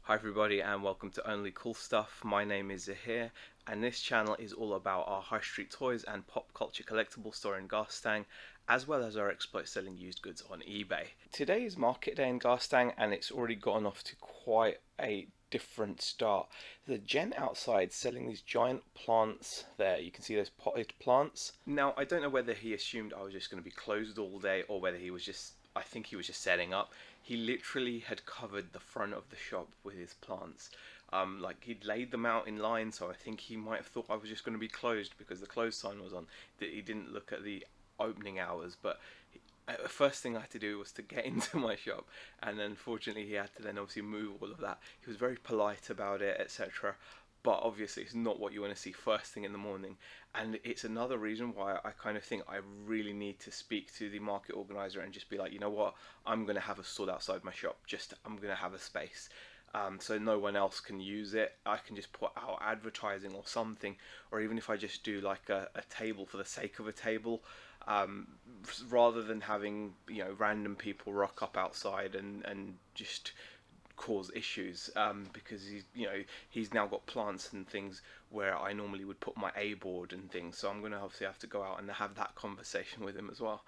Hi everybody and welcome to Only Cool Stuff. My name is Zahir and this channel is all about our high street toys and pop culture collectible store in Garstang, as well as our exploit selling used goods on eBay. Today is market day in Garstang and it's already gotten off to quite a different start. There's a gent outside selling these giant plants there. You can see those potted plants. Now I don't know whether he assumed I was just going to be closed all day or whether he was just, I think he was just setting up. He literally had covered the front of the shop with his plants. Like he'd laid them out in line, so I think he might have thought I was just going to be closed because the closed sign was on. That he didn't look at the opening hours, but the first thing I had to do was to get into my shop, and then fortunately he had to then obviously move all of that. He was very polite about it, etc. But obviously it's not what you want to see first thing in the morning, and it's another reason why I kind of think I really need to speak to the market organizer and just be like, you know what, I'm going to have a stall outside my shop, I'm going to have a space, so no one else can use it. I can just put out advertising or something, or even if I just do like a table for the sake of a table, rather than having, you know, random people rock up outside and just cause issues, because he's now got plants and things where I normally would put my A board and things, so I'm going to obviously have to go out and have that conversation with him as well.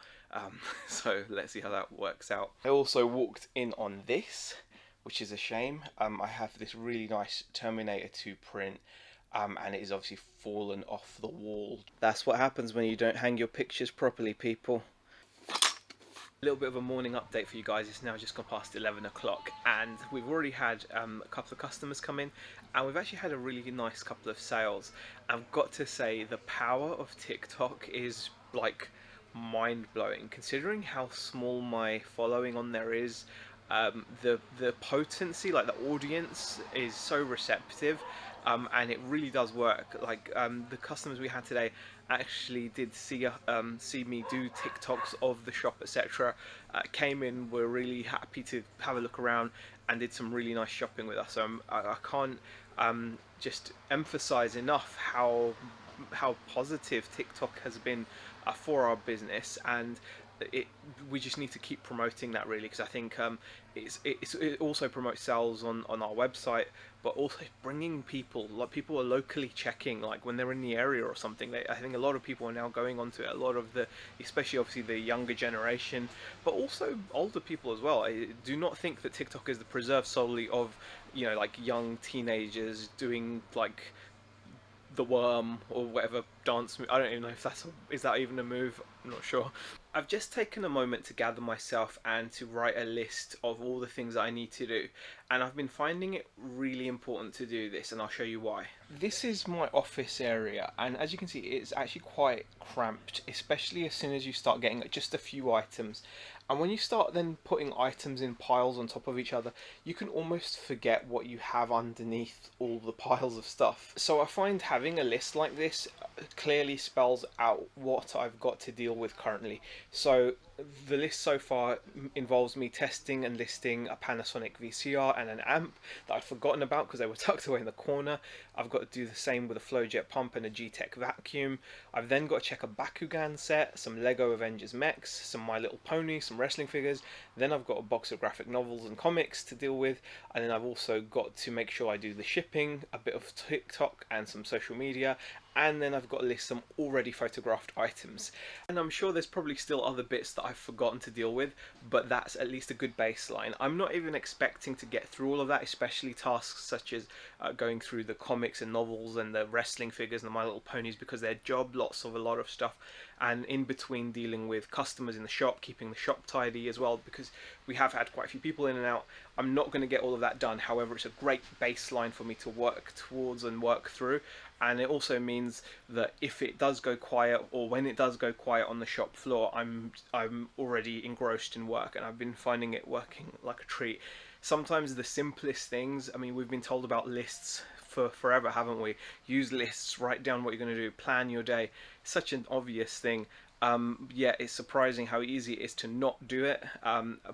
So let's see how that works out. I also walked in on this, which is a shame. I have this really nice Terminator 2 print, and it is obviously fallen off the wall. That's what happens when you don't hang your pictures properly, people. A little bit of a morning update for you guys. It's now just gone past 11 o'clock and we've already had a couple of customers come in, and we've actually had a really nice couple of sales. I've got to say the power of TikTok is like mind-blowing considering how small my following on there is. The potency, like the audience is so receptive, and it really does work. Like the customers we had today actually did see me do TikToks of the shop, etc. Came in, were really happy to have a look around, and did some really nice shopping with us. So I can't just emphasize enough how positive TikTok has been for our business, and we just need to keep promoting that really, because I think it also promotes sales on our website, but also bringing people, like people are locally checking, like when they're in the area or something. I think a lot of people are now going onto it, a lot of especially obviously the younger generation, but also older people as well. I do not think that TikTok is the preserve solely of, you know, like young teenagers doing like the worm or whatever dance move. I don't even know if is that even a move. I'm not sure. I've just taken a moment to gather myself and to write a list of all the things that I need to do, and I've been finding it really important to do this, and I'll show you why. This is my office area, and as you can see it's actually quite cramped, especially as soon as you start getting just a few items. And when you start then putting items in piles on top of each other, you can almost forget what you have underneath all the piles of stuff. So I find having a list like this clearly spells out what I've got to deal with currently. So the list so far involves me testing and listing a Panasonic VCR and an amp that I'd forgotten about because they were tucked away in the corner. I've got to do the same with a Flowjet pump and a G-Tech vacuum. I've then got to check a Bakugan set, some Lego Avengers mechs, some My Little Pony, some wrestling figures. Then I've got a box of graphic novels and comics to deal with, and then I've also got to make sure I do the shipping, a bit of TikTok and some social media, and then I've got to list some already photographed items. And I'm sure there's probably still other bits that I've forgotten to deal with, but that's at least a good baseline. I'm not even expecting to get through all of that, especially tasks such as going through the comics and novels and the wrestling figures and the My Little Ponies, because they're lots of a lot of stuff, and in between dealing with customers in the shop, keeping the shop tidy as well, because we have had quite a few people in and out. I'm not going to get all of that done. However, it's a great baseline for me to work towards and work through, and it also means that if it does go quiet, or when it does go quiet on the shop floor, I'm already engrossed in work, and I've been finding it working like a treat. Sometimes the simplest things, I mean, we've been told about lists for forever, haven't we? Use lists, write down what you're going to do, plan your day. Such an obvious thing. Yeah, it's surprising how easy it is to not do it,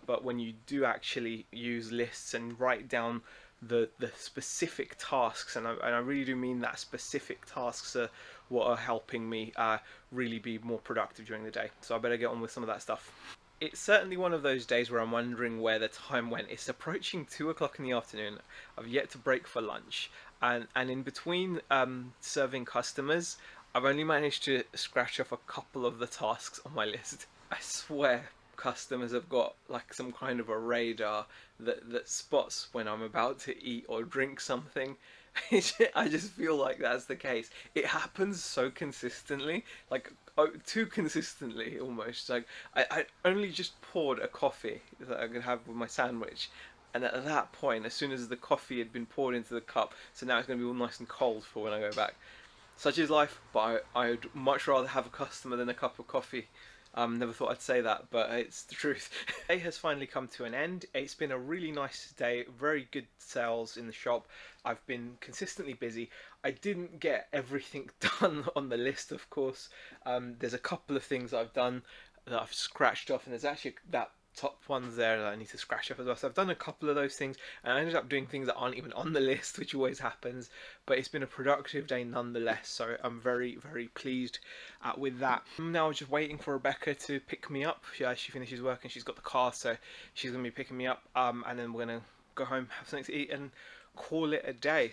but when you do actually use lists and write down the specific tasks, and I really do mean that specific tasks are what are helping me really be more productive during the day. So I better get on with some of that stuff. It's certainly one of those days where I'm wondering where the time went. It's approaching 2 o'clock in the afternoon. I've yet to break for lunch, and in between serving customers, I've only managed to scratch off a couple of the tasks on my list. I swear, customers have got like some kind of a radar that spots when I'm about to eat or drink something. I just feel like that's the case. It happens so consistently, like too consistently almost. Like I only just poured a coffee that I could have with my sandwich, and at that point, as soon as the coffee had been poured into the cup, so now it's going to be all nice and cold for when I go back. Such is life, but I'd much rather have a customer than a cup of coffee. Never thought I'd say that, but it's the truth. Day has finally come to an end. It's been a really nice day, very good sales in the shop. I've been consistently busy. I didn't get everything done on the list, of course. There's a couple of things I've done that I've scratched off, and there's actually that top ones there that I need to scratch up as well. So I've done a couple of those things, and I ended up doing things that aren't even on the list, which always happens. But it's been a productive day nonetheless, so I'm very, very pleased with that. I'm now just waiting for Rebecca to pick me up. She finishes work and she's got the car, so she's going to be picking me up, and then we're going to go home, have something to eat, and call it a day.